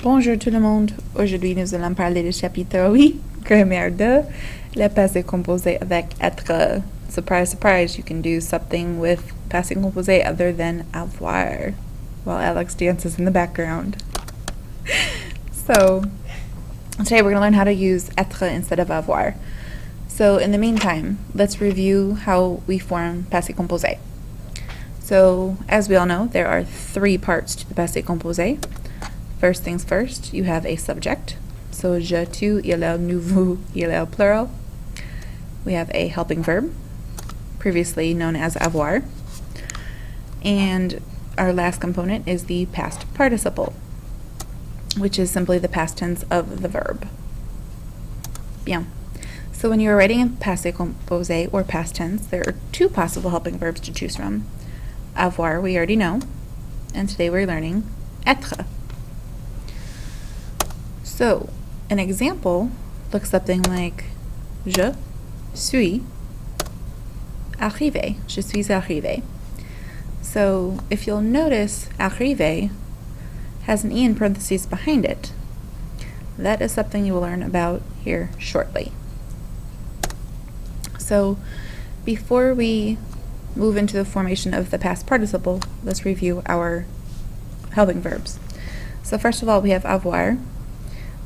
Bonjour tout le monde. Aujourd'hui, nous allons parler du chapitre 8, grammaire de le passé composé avec être. Surprise, surprise, you can do something with passé composé other than avoir, while Alex dances in the background. So, today we're going to learn how to use être instead of avoir. So, in the meantime, let's review how we form passé composé. So, as we all know, there are three parts to the passé composé. First things first, you have a subject. So, je, tu, il, elle, nous, vous, il, elle, plural. We have a helping verb, previously known as avoir. And our last component is the past participle, which is simply the past tense of the verb. Bien. So when you're writing in passé composé or past tense, there are two possible helping verbs to choose from. Avoir, we already know, and today we're learning être. So, an example looks something like je suis arrivé. Je suis arrivé. So, if you'll notice, arrivé has an E in parentheses behind it. That is something you will learn about here shortly. So, before we move into the formation of the past participle, let's review our helping verbs. So, first of all, we have avoir.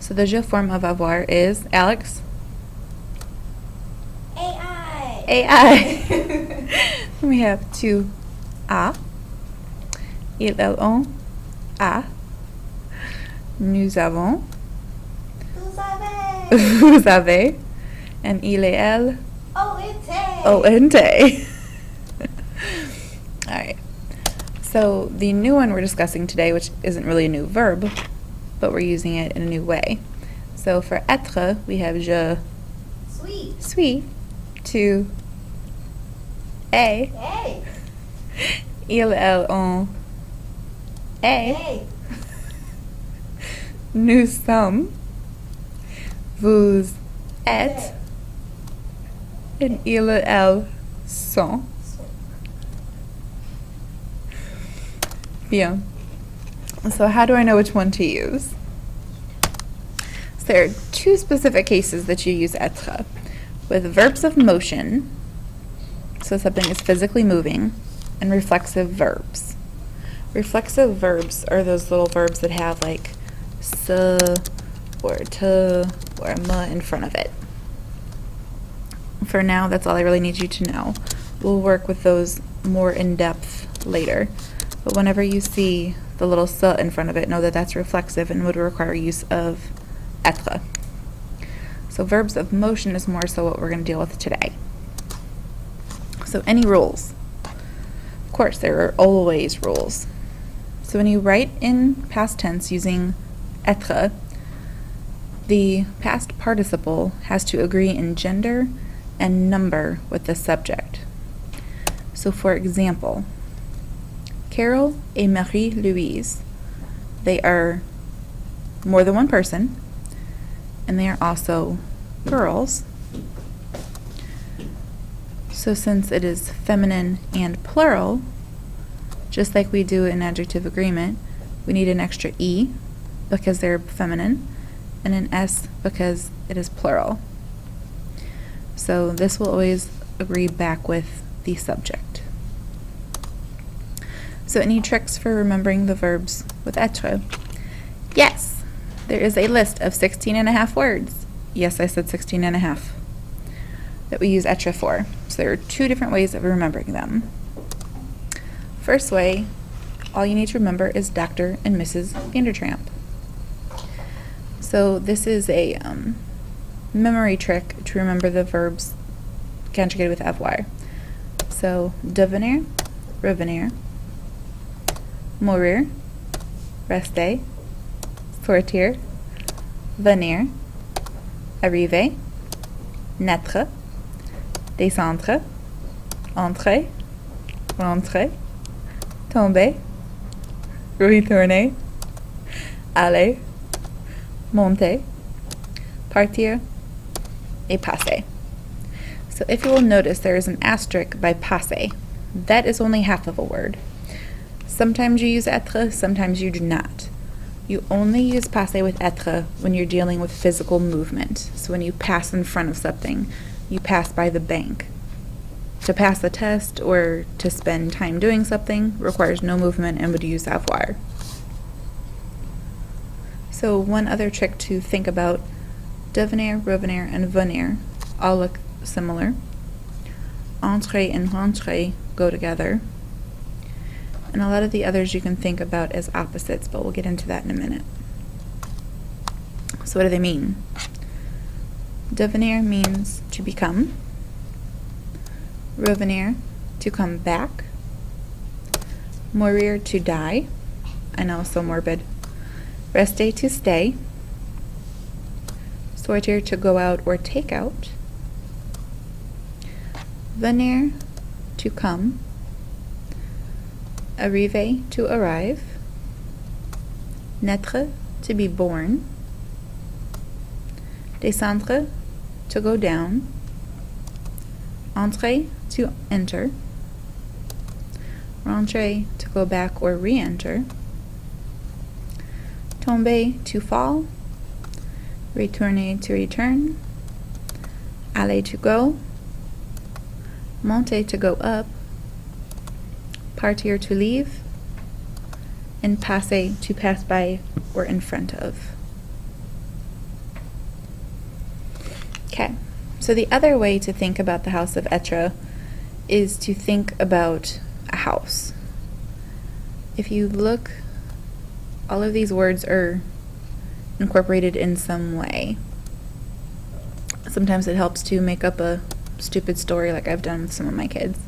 So the je form of avoir is, Alex? AI. AI. We have tu as. Ils, elles, ont a. Nous avons. Vous avez. Vous avez. And il et elle. ONT. ONT. Alright. So the new one we're discussing today, which isn't really a new verb, but we're using it in a new way. So for être, we have je suis, tu es, Hey. ils, elles, ont est, Hey. nous sommes, vous êtes, and ils, elles sont. Bien. So how do I know which one to use? So there are two specific cases that you use être. With verbs of motion, so something is physically moving, and reflexive verbs. Reflexive verbs are those little verbs that have like se or te or me in front of it. For now, that's all I really need you to know. We'll work with those more in depth later. But whenever you see the little se in front of it, know that that's reflexive and would require use of être. So verbs of motion is more so what we're going to deal with today. So any rules? Of course, there are always rules. So when you write in past tense using être, the past participle has to agree in gender and number with the subject. So for example, Carol and Marie-Louise, they are more than one person, and they are also girls. So since it is feminine and plural, just like we do in adjective agreement, we need an extra E because they're feminine, and an S because it is plural. So this will always agree back with the subject. So any tricks for remembering the verbs with être? Yes, there is a list of 16 and a half words. Yes, I said 16 and a half that we use être for. So there are two different ways of remembering them. First way, all you need to remember is Dr. and Mrs. Vandertramp. So this is a memory trick to remember the verbs conjugated with avoir. So devenir, revenir, mourir, rester, sortir, venir, arriver, naître, descendre, entrer, rentrer, tomber, retourner, aller, monter, partir, et passer. So if you will notice, there is an asterisk by passer. That is only half of a word. Sometimes you use être, sometimes you do not. You only use passé with être when you're dealing with physical movement. So when you pass in front of something, you pass by the bank. To pass the test or to spend time doing something requires no movement and would use avoir. So one other trick to think about, devenir, revenir, and venir all look similar. Entrer and rentrer go together. And a lot of the others you can think about as opposites, but we'll get into that in a minute. So what do they mean? Devenir means to become. Revenir, to come back. Mourir, to die. I know, so morbid. Rester, to stay. Sortir, to go out or take out. Venir, to come. Arriver, to arrive. Naître, to be born. Descendre, to go down. Entrer, to enter. Rentrer, to go back or re-enter. Tomber, to fall. Retourner, to return. Aller, to go. Monter, to go up. Partir, to leave. And passer, to pass by or in front of. Okay, so the other way to think about the house of Etre is to think about a house. If you look, all of these words are incorporated in some way. Sometimes it helps to make up a stupid story like I've done with some of my kids.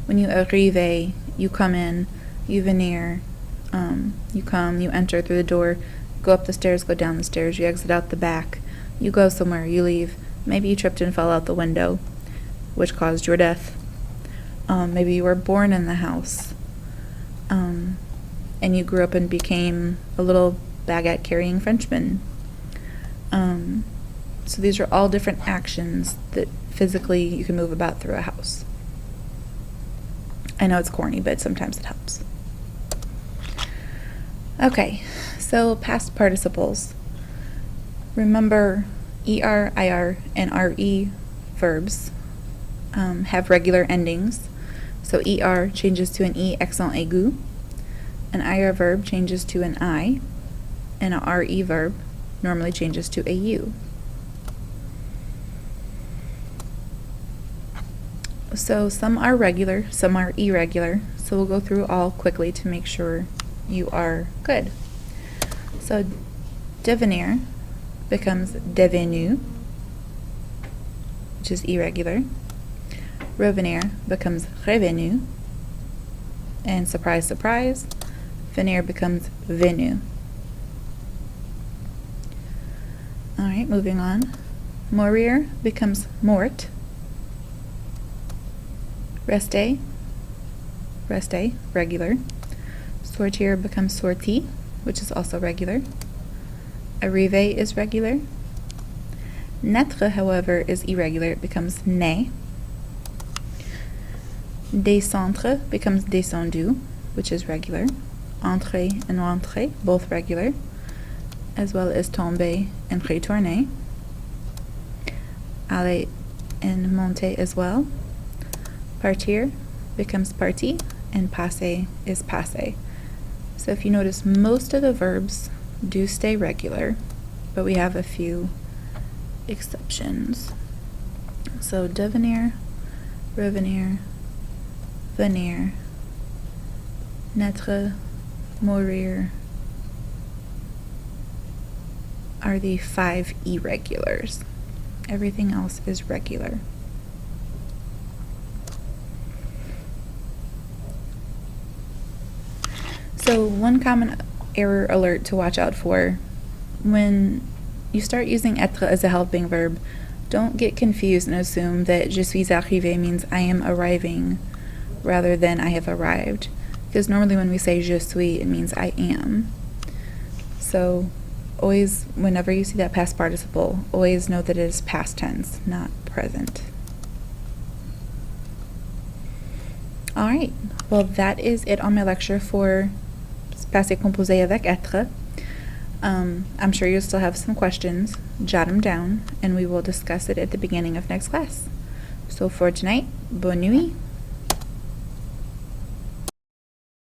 When you arrive, you come in, you venir, you come, you enter through the door, go up the stairs, go down the stairs, you exit out the back, you go somewhere, you leave. Maybe you tripped and fell out the window, which caused your death. Maybe you were born in the house, and you grew up and became a little baguette-carrying Frenchman. So these are all different actions that physically you can move about through a house. I know it's corny, but sometimes it helps. Okay, so past participles. Remember, ER, IR, and RE verbs have regular endings. So ER changes to an E accent aigu, an IR verb changes to an I, and a RE verb normally changes to a U. So some are regular, some are irregular. So we'll go through all quickly to make sure you are good. So devenir becomes devenu, which is irregular. Revenir becomes revenu. And surprise, surprise, venir becomes venu. All right, moving on. Mourir becomes mort. Rester, regular. Sortir becomes sorti, which is also regular. Arriver is regular. Naître, however, is irregular. It becomes né. Descendre becomes descendu, which is regular. Entrer and rentrer, both regular, as well as tomber and retourner. Aller and monter as well. Partir becomes parti, and passer is passer. So if you notice, most of the verbs do stay regular, but we have a few exceptions. So devenir, revenir, venir, naître, mourir are the 5 irregulars. Everything else is regular. So one common error alert to watch out for: when you start using être as a helping verb, don't get confused and assume that je suis arrivé means I am arriving rather than I have arrived. Because normally when we say je suis, it means I am. So always, whenever you see that past participle, always know that it is past tense, not present. All right, well, that is it on my lecture for passé composé avec être. I'm sure you'll still have some questions. Jot them down, and we will discuss it at the beginning of next class. So for tonight, bonne nuit.